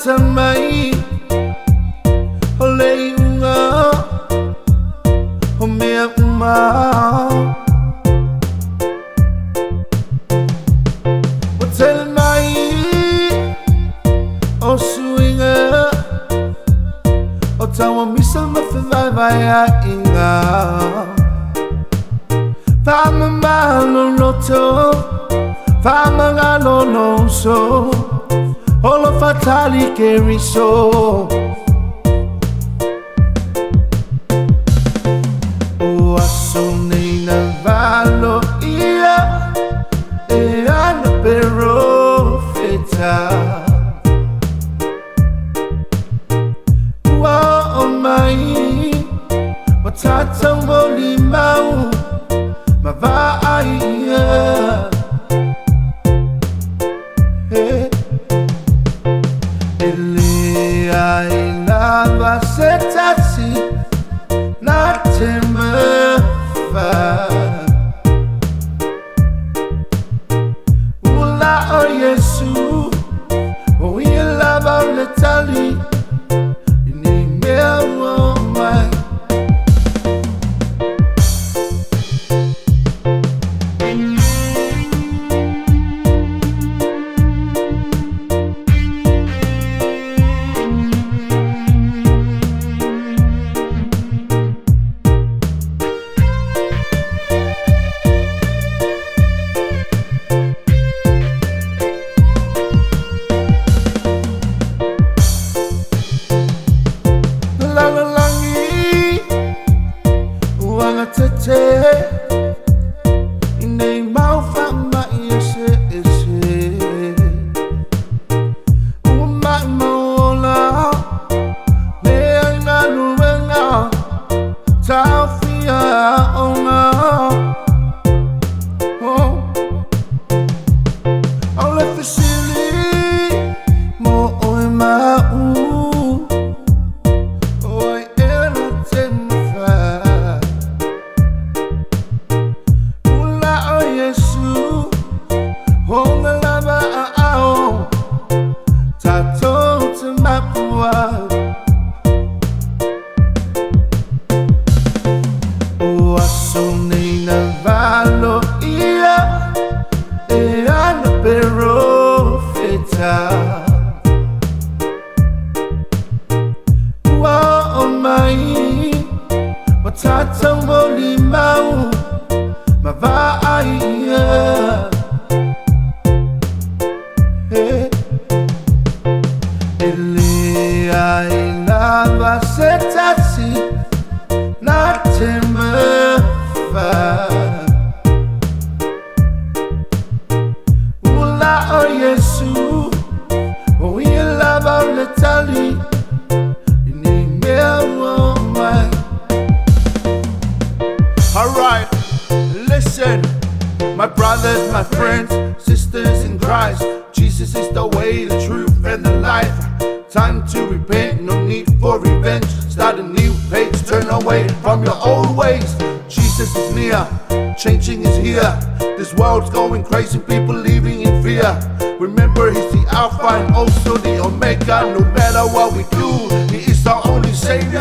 Tamai Olei unga Homea uma Hotel mai O suinga O tawa misal mafavai vai inga Fama malo loto Fama ngalo no so All fatali carry so. Oh, assumni nel vallo ia e hanno profeta. Wow, mai, matata voli mau, ma vai. Ai lava setasi na temba Ula o Yesu o lava letali ni meo mai Inay mau fama yese ese Uma mola Le nga luwenga Tafia onga Ole fisili Mo oi mau Oi ena temfa Yesu, hong lava ao, tato te mapua. O assumni nel vallo ia e hanno profeta. Wow, mai, matata voli mau. Ma vai Ele ai lava setasi na temba Ula o Yesu o lava letali ni meo mai. Alright, listen, my brothers, my friends, sisters in Christ. Jesus is the way, the truth, and the life. Time to repent, no need for revenge. Start a new page, turn away from your old ways. Jesus is near, changing is here. This world's going crazy, people living in fear. Remember, He's the Alpha and also the Omega. No matter what we do, He is our only Savior.